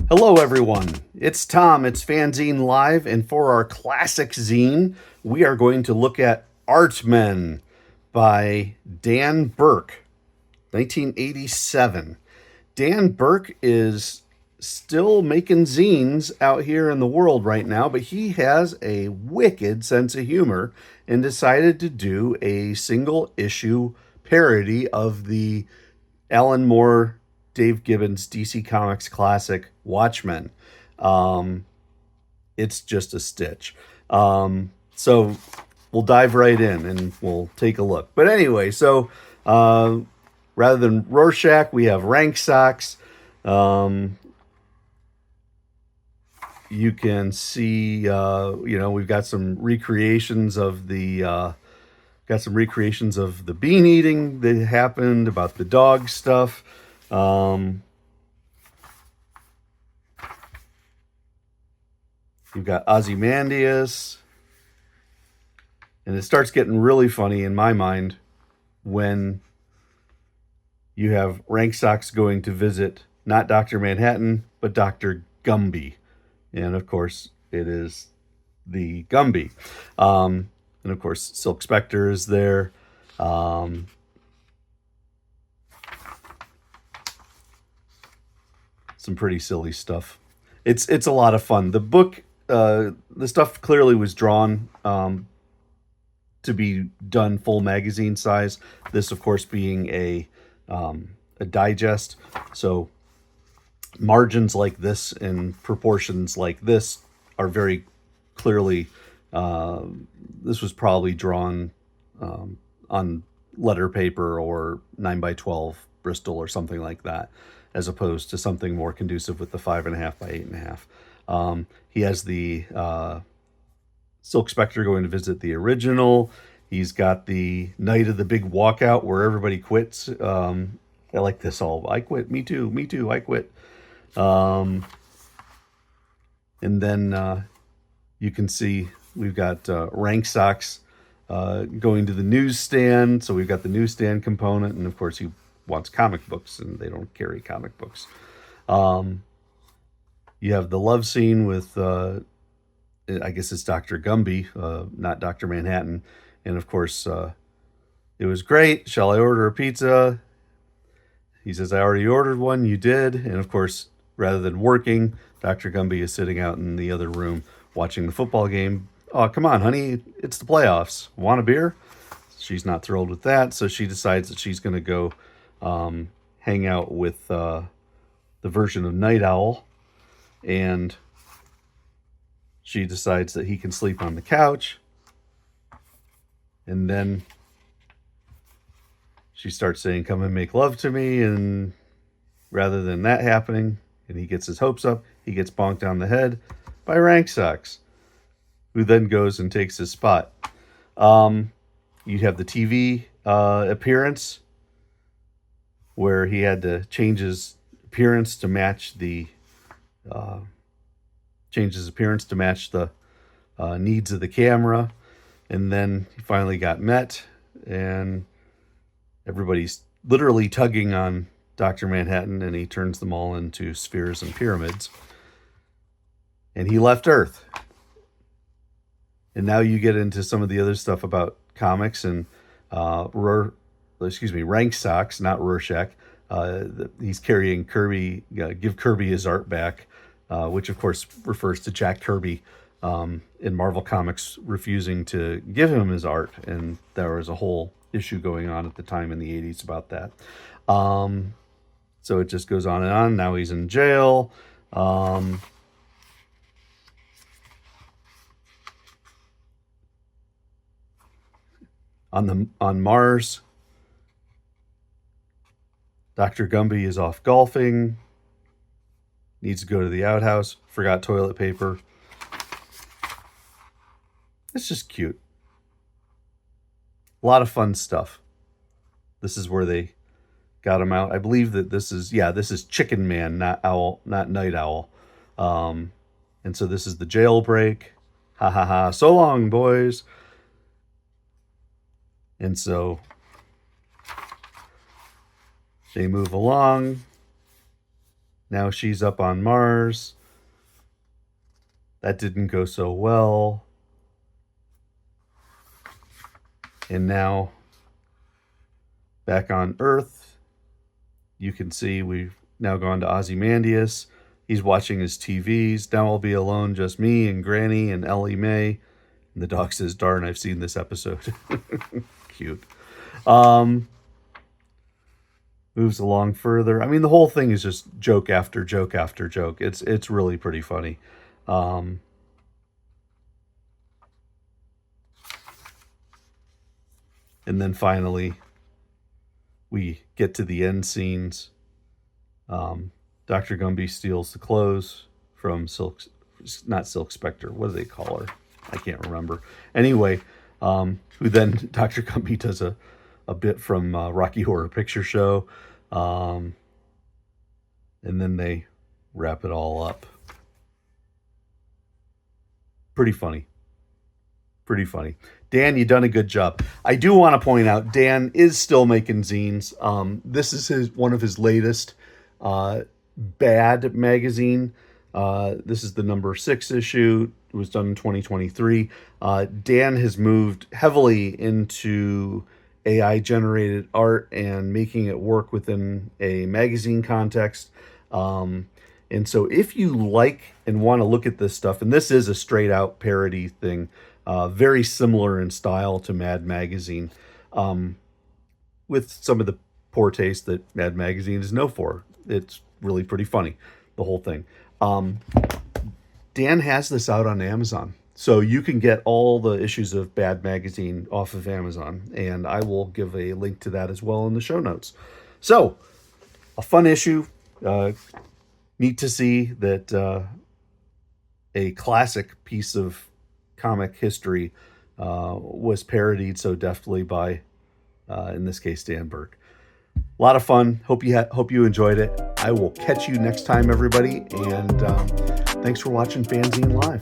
Hello, everyone. It's Tom. It's FANzine Live, and for our classic zine, we are going to look at Artmen by Dan Burke, 1987. Dan Burke is still making zines out here in the world right now, but he has a wicked sense of humor and decided to do a single issue parody of the Alan Moore, Dave Gibbons DC Comics classic Watchmen. Um, it's just a stitch. So we'll dive right in and we'll take a look. But anyway, so rather than Rorschach, we have Rank Socks. You can see, we've got some recreations of the bean eating that happened, about the dog stuff. You've got Ozymandias, and it starts getting really funny in my mind when you have Rank Socks going to visit not Dr. Manhattan, but Dr. Gumby. And of course, it is the Gumby. And of course, Silk Spectre is there. Some pretty silly stuff. It's a lot of fun. The book, the stuff clearly was drawn to be done full magazine size. This, of course, being a digest. So margins like this and proportions like this are very clearly. This was probably drawn on letter paper or 9x12 Bristol or something like that, as opposed to something more conducive with the 5.5 by 8.5. He has the Silk Spectre going to visit the original. He's got the night of the big walkout where everybody quits. I like this all. I quit. Me too. Me too. I quit. And then you can see we've got Rank Socks going to the newsstand. So we've got the newsstand component. And of course, he wants comic books, and they don't carry comic books. You have the love scene with, I guess it's Dr. Gumby, not Dr. Manhattan. And of course, it was great. Shall I order a pizza? He says, I already ordered one. You did. And of course, rather than working, Dr. Gumby is sitting out in the other room watching the football game. Oh, come on, honey. It's the playoffs. Want a beer? She's not thrilled with that. So she decides that she's going to go hang out with the version of Night Owl. And she decides that he can sleep on the couch. And then she starts saying, come and make love to me. And rather than that happening, and he gets his hopes up, he gets bonked on the head by Rank Socks, who then goes and takes his spot. You have the TV appearance where he had to change his appearance to match the needs of the camera. And then he finally got met, and everybody's literally tugging on Dr. Manhattan, and he turns them all into spheres and pyramids. And he left Earth. And now you get into some of the other stuff about comics and Rank Socks, not Rorschach. He's carrying Kirby, give Kirby his art back, which of course refers to Jack Kirby in Marvel Comics refusing to give him his art. And there was a whole issue going on at the time in the 80s about that. So it just goes on and on. Now he's in jail. On Mars, Dr. Gumby is off golfing. Needs to go to the outhouse. Forgot toilet paper. It's just cute. A lot of fun stuff. This is where they got him out. I believe that this is Chicken Man, not Owl, not Night Owl. And so this is the jailbreak. Ha ha ha. So long, boys. And so they move along. Now she's up on Mars. That didn't go so well. And now back on Earth, you can see we've now gone to Ozymandias. He's watching his TVs. Now I'll be alone, just me and Granny and Ellie Mae. And the dog says, darn, I've seen this episode. Cute. Moves along further. I mean, the whole thing is just joke after joke after joke. It's really pretty funny. And then finally, we get to the end scenes. Dr. Gumby steals the clothes from not Silk Spectre. What do they call her? I can't remember. Anyway, who then Dr. Gumby does a bit from Rocky Horror Picture Show. And then they wrap it all up. Pretty funny. Pretty funny. Dan, you done a good job. I do want to point out, Dan is still making zines. This is one of his latest Bad magazine. This is the number 6 issue. It was done in 2023. Dan has moved heavily into AI generated art and making it work within a magazine context. And so if you like and want to look at this stuff, and this is a straight out parody thing, very similar in style to Mad Magazine, with some of the poor taste that Mad Magazine is known for. It's really pretty funny, the whole thing. Dan has this out on Amazon. So you can get all the issues of Bad Magazine off of Amazon, and I will give a link to that as well in the show notes. So, a fun issue. Neat to see that a classic piece of comic history was parodied so deftly by, in this case, Dan Burke. A lot of fun. Hope you enjoyed it. I will catch you next time, everybody, and thanks for watching FANzine Live.